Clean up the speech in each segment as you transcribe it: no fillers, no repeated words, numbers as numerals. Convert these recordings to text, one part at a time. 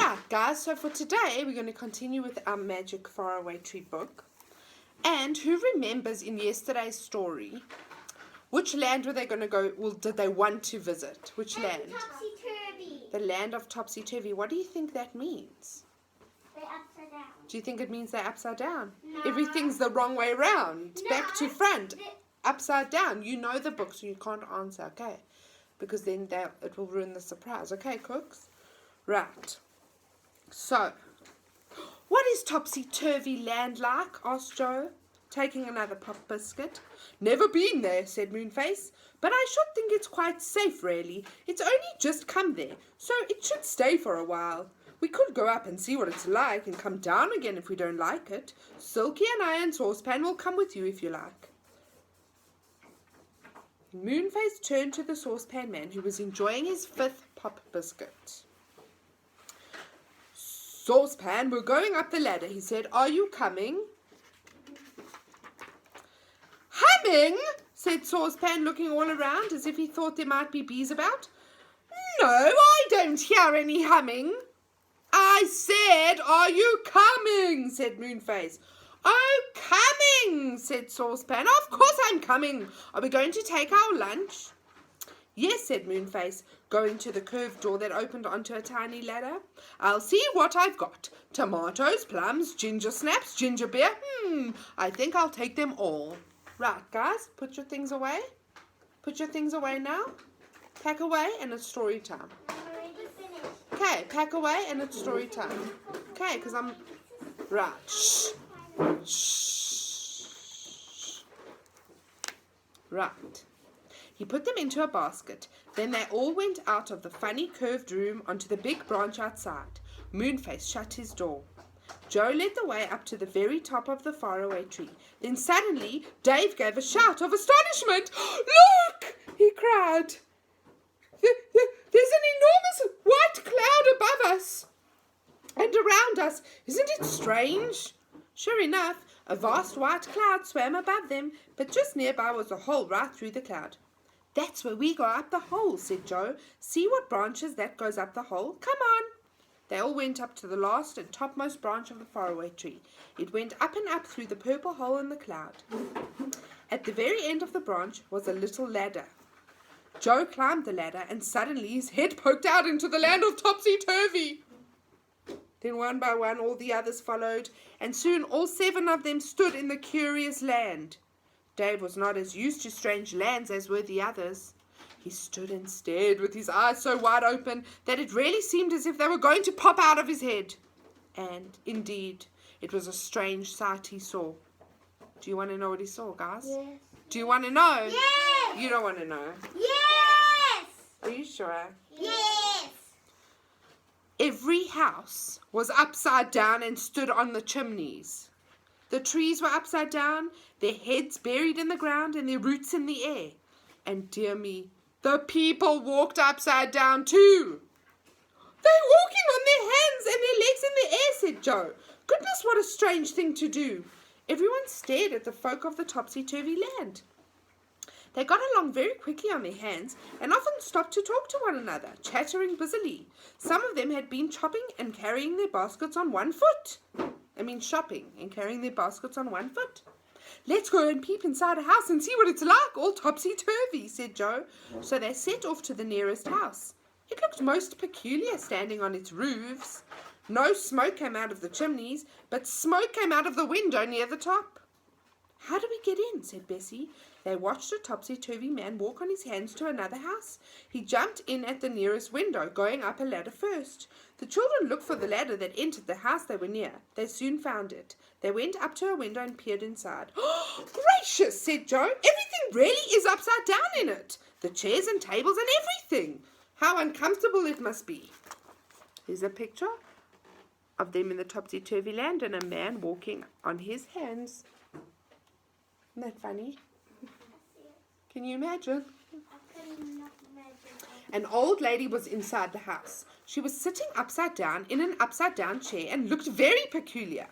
Right, guys, so for today, we're going to continue with our Magic Faraway Tree book. And who remembers in yesterday's story, which land were they going to go, well, did they want to visit? Which land? Topsy-turvy. The land of Topsy-Turvy. What do you think that means? They're upside down. Do you think it means they're upside down? No. Everything's the wrong way around. No, Back to front. Upside down. You know the book, so you can't answer, okay? Because then it will ruin the surprise. Okay, cooks? Right. So, what is Topsy-Turvy land like? Asked Joe, taking another pop biscuit. Never been there, said Moonface. But I should think it's quite safe, really. It's only just come there, so it should stay for a while. We could go up and see what it's like and come down again if we don't like it. Silky and I and Saucepan will come with you if you like. Moonface turned to the Saucepan Man, who was enjoying his 5th pop biscuit. Saucepan, we're going up the ladder, he said. Are you coming? Humming, said Saucepan, looking all around as if he thought there might be bees about. No, I don't hear any humming. I said, are you coming? Said Moonface. Oh, coming, said Saucepan. Of course I'm coming. Are we going to take our lunch? Yes, said Moonface, going to the curved door that opened onto a tiny ladder. I'll see what I've got. Tomatoes, plums, ginger snaps, ginger beer. I think I'll take them all. Right, guys, put your things away. Put your things away now. Pack away and it's story time. I'm already finished. Okay, pack away and it's story time. Okay, because I'm... Right, shh. Shh. Right. He put them into a basket. Then they all went out of the funny curved room onto the big branch outside. Moonface shut his door. Joe led the way up to the very top of the faraway tree. Then suddenly, Dave gave a shout of astonishment. Look! He cried. There's an enormous white cloud above us and around us. Isn't it strange? Sure enough, a vast white cloud swam above them, but just nearby was a hole right through the cloud. That's where we go up the hole, said Joe. See what branches that goes up the hole? Come on. They all went up to the last and topmost branch of the faraway tree. It went up and up through the purple hole in the cloud. At the very end of the branch was a little ladder. Joe climbed the ladder and suddenly his head poked out into the land of Topsy-Turvy. Then one by one all the others followed, and soon all 7 of them stood in the curious land. Dave was not as used to strange lands as were the others. He stood and stared with his eyes so wide open that it really seemed as if they were going to pop out of his head. And, indeed, it was a strange sight he saw. Do you want to know what he saw, guys? Yes. Do you want to know? Yes. You don't want to know. Yes. Are you sure? Yes. Every house was upside down and stood on the chimneys. The trees were upside down, their heads buried in the ground and their roots in the air. And dear me, the people walked upside down too. They're walking on their hands and their legs in the air, said Joe. Goodness, what a strange thing to do. Everyone stared at the folk of the Topsy-Turvy land. They got along very quickly on their hands and often stopped to talk to one another, chattering busily. Some of them had been chopping and carrying their baskets on one foot. Shopping and carrying their baskets on one foot. Let's go and peep inside a house and see what it's like, all topsy-turvy, said Joe. So they set off to the nearest house. It looked most peculiar standing on its roofs. No smoke came out of the chimneys, but smoke came out of the window near the top. How do we get in? Said Bessie. They watched a topsy-turvy man walk on his hands to another house. He jumped in at the nearest window, going up a ladder first. The children looked for the ladder that entered the house they were near. They soon found it. They went up to a window and peered inside. Oh, gracious, said Joe. Everything really is upside down in it. The chairs and tables and everything. How uncomfortable it must be. Here's a picture of them in the topsy-turvy land and a man walking on his hands. Isn't that funny? Can you imagine? I couldn't not imagine. An old lady was inside the house. She was sitting upside down in an upside-down chair and looked very peculiar.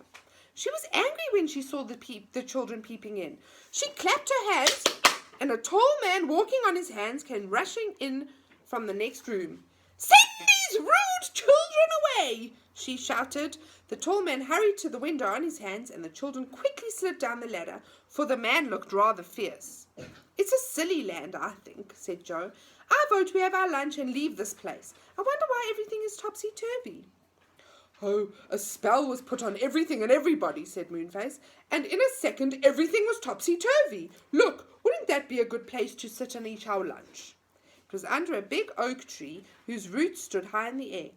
She was angry when she saw the children peeping in. She clapped her hands, and a tall man walking on his hands came rushing in from the next room. "Send these rude children away," she shouted. The tall man hurried to the window on his hands, and the children quickly slid down the ladder, for the man looked rather fierce. It's a silly land, I think, said Joe. I vote we have our lunch and leave this place. I wonder why everything is topsy-turvy. Oh, a spell was put on everything and everybody, said Moonface, and in a second everything was topsy-turvy. Look, wouldn't that be a good place to sit and eat our lunch? It was under a big oak tree whose roots stood high in the air.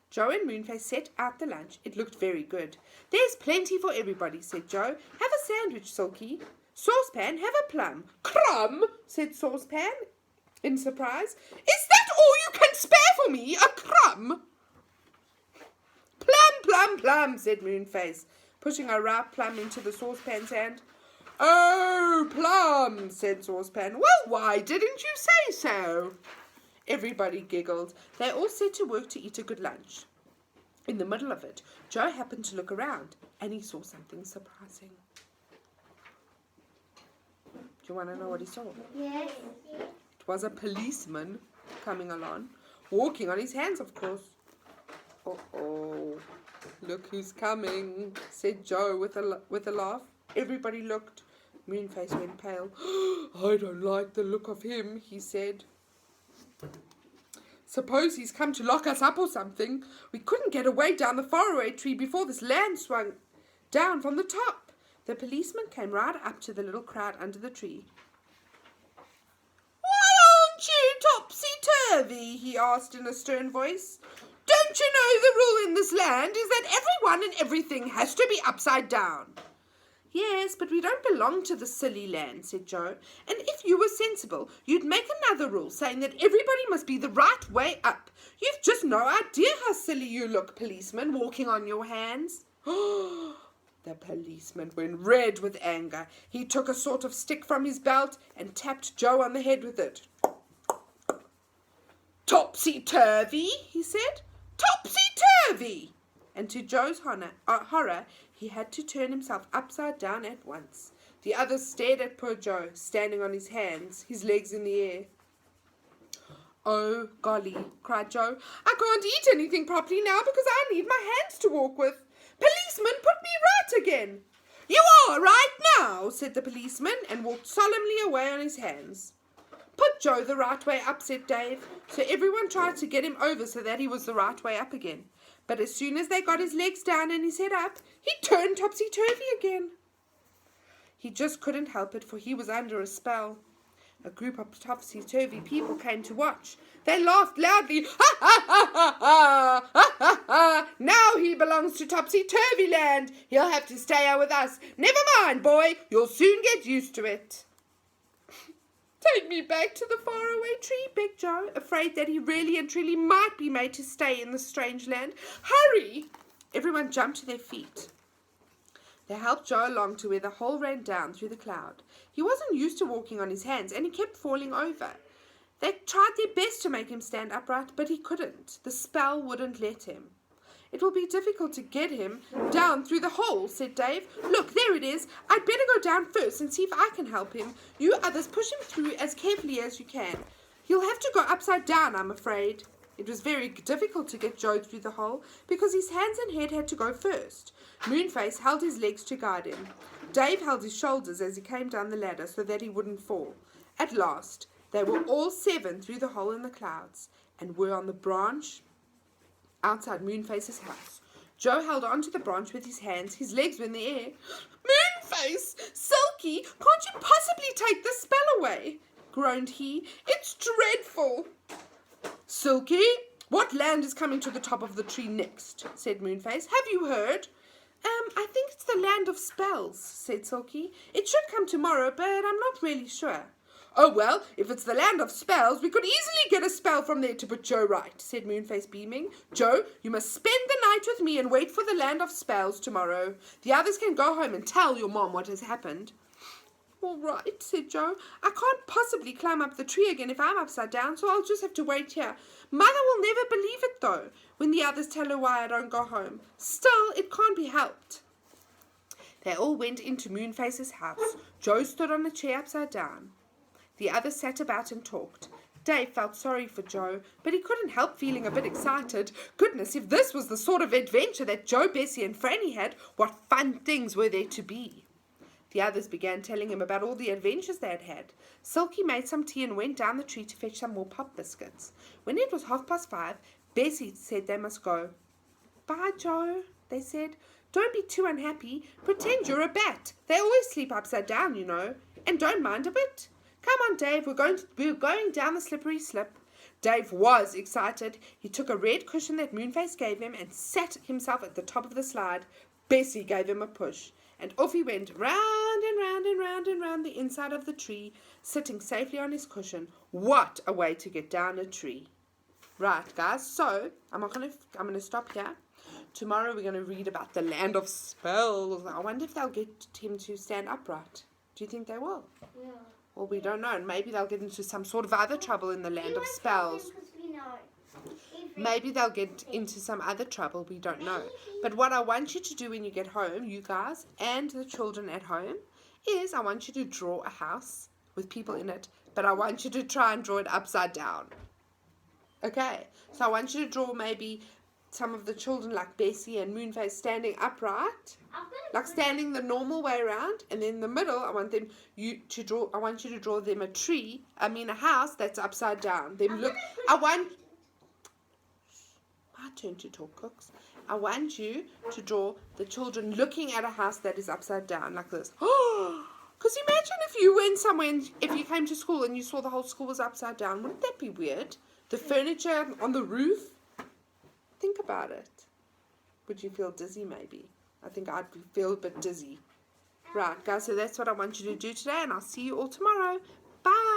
Joe and Moonface set out the lunch. It looked very good. There's plenty for everybody, said Joe. Have a sandwich, Silky. Saucepan, have a plum. Crumb, said Saucepan in surprise. Is that all you can spare for me, a crumb? Plum, plum, plum, said Moonface, pushing a ripe plum into the Saucepan's hand. Oh, plum, said Saucepan. Well, why didn't you say so? Everybody giggled. They all set to work to eat a good lunch. In the middle of it, Joe happened to look around, and he saw something surprising. Do you want to know what he saw? Yes. It was a policeman coming along, walking on his hands, of course. Oh, look who's coming, said Joe with a laugh. Everybody looked. Moonface went pale. I don't like the look of him, he said. Suppose he's come to lock us up or something. We couldn't get away down the faraway tree before this land swung down from the top. The policeman came right up to the little crowd under the tree. Why aren't you topsy-turvy? He asked in a stern voice. Don't you know the rule in this land is that everyone and everything has to be upside down? Yes, but we don't belong to the silly land, said Joe. And if you were sensible, you'd make another rule saying that everybody must be the right way up. You've just no idea how silly you look, policeman, walking on your hands. The policeman went red with anger. He took a sort of stick from his belt and tapped Joe on the head with it. Topsy-turvy, he said. Topsy-turvy! And to Joe's horror, he had to turn himself upside down at once. The others stared at poor Joe, standing on his hands, his legs in the air. Oh, golly, cried Joe. I can't eat anything properly now because I need my hands to walk with. Policeman, put me right again. You are right now, said the policeman, and walked solemnly away on his hands. Put Joe the right way up, said Dave. So everyone tried to get him over so that he was the right way up again. But as soon as they got his legs down and his head up, he turned topsy-turvy again. He just couldn't help it, for he was under a spell. A group of topsy-turvy people came to watch. They laughed loudly. Ha, ha, ha, ha, ha, ha, ha, ha. Now he belongs to topsy-turvy land. He'll have to stay out with us. Never mind, boy. You'll soon get used to it. Take me back to the faraway tree, begged Joe, afraid that he really and truly might be made to stay in this strange land. Hurry! Everyone jumped to their feet. They helped Joe along to where the hole ran down through the cloud. He wasn't used to walking on his hands, and he kept falling over. They tried their best to make him stand upright, but he couldn't. The spell wouldn't let him. It will be difficult to get him down through the hole, said Dave. Look, there it is. I'd better go down first and see if I can help him. You others push him through as carefully as you can. He'll have to go upside down, I'm afraid. It was very difficult to get Joe through the hole because his hands and head had to go first. Moonface held his legs to guide him. Dave held his shoulders as he came down the ladder so that he wouldn't fall. At last, they were all 7 through the hole in the clouds and were on the branch outside Moonface's house. Joe held onto the branch with his hands. His legs were in the air. Moonface! Silky! Can't you possibly take the spell away? Groaned he. It's dreadful. Silky, what land is coming to the top of the tree next? Said Moonface. Have you heard? I think it's the land of spells, said Silky. It should come tomorrow, but I'm not really sure. Oh, well, if it's the land of spells, we could easily get a spell from there to put Joe right, said Moonface, beaming. Joe, you must spend the night with me and wait for the land of spells tomorrow. The others can go home and tell your mom what has happened. All right, said Joe. I can't possibly climb up the tree again if I'm upside down, so I'll just have to wait here. Mother will never believe it, though, when the others tell her why I don't go home. Still, it can't be helped. They all went into Moonface's house. Joe stood on a chair upside down. The others sat about and talked. Dave felt sorry for Joe, but he couldn't help feeling a bit excited. Goodness, if this was the sort of adventure that Joe, Bessie and Franny had, what fun things were there to be. The others began telling him about all the adventures they had had. Silky made some tea and went down the tree to fetch some more pop biscuits. When it was 5:30, Bessie said they must go. "Bye, Joe," they said. "Don't be too unhappy. Pretend you're a bat. They always sleep upside down, you know. And don't mind a bit. Come on, Dave, we're going down the slippery slip." Dave was excited. He took a red cushion that Moonface gave him and sat himself at the top of the slide. Bessie gave him a push, and off he went, round and round and round and round the inside of the tree, sitting safely on his cushion. What a way to get down a tree. Right, guys, so I'm gonna stop here. Tomorrow we're going to read about the land of spells. I wonder if they'll get him to stand upright. Do you think they will? Yeah. Well, we don't know. Maybe they'll get into some sort of other trouble in the land of spells. Maybe they'll get into some other trouble. We don't know. But what I want you to do when you get home, you guys and the children at home, is I want you to draw a house with people in it. But I want you to try and draw it upside down. Okay? So I want you to draw maybe some of the children like Bessie and Moonface standing upright. Like standing the normal way around, and then in the middle, I want you to draw them a house that's upside down. My turn to talk, cooks. I want you to draw the children looking at a house that is upside down, like this. Because imagine if you went somewhere, if you came to school and you saw the whole school was upside down, wouldn't that be weird? The furniture on the roof. Think about it. Would you feel dizzy maybe? I think I'd feel a bit dizzy. Right, guys, so that's what I want you to do today, and I'll see you all tomorrow. Bye!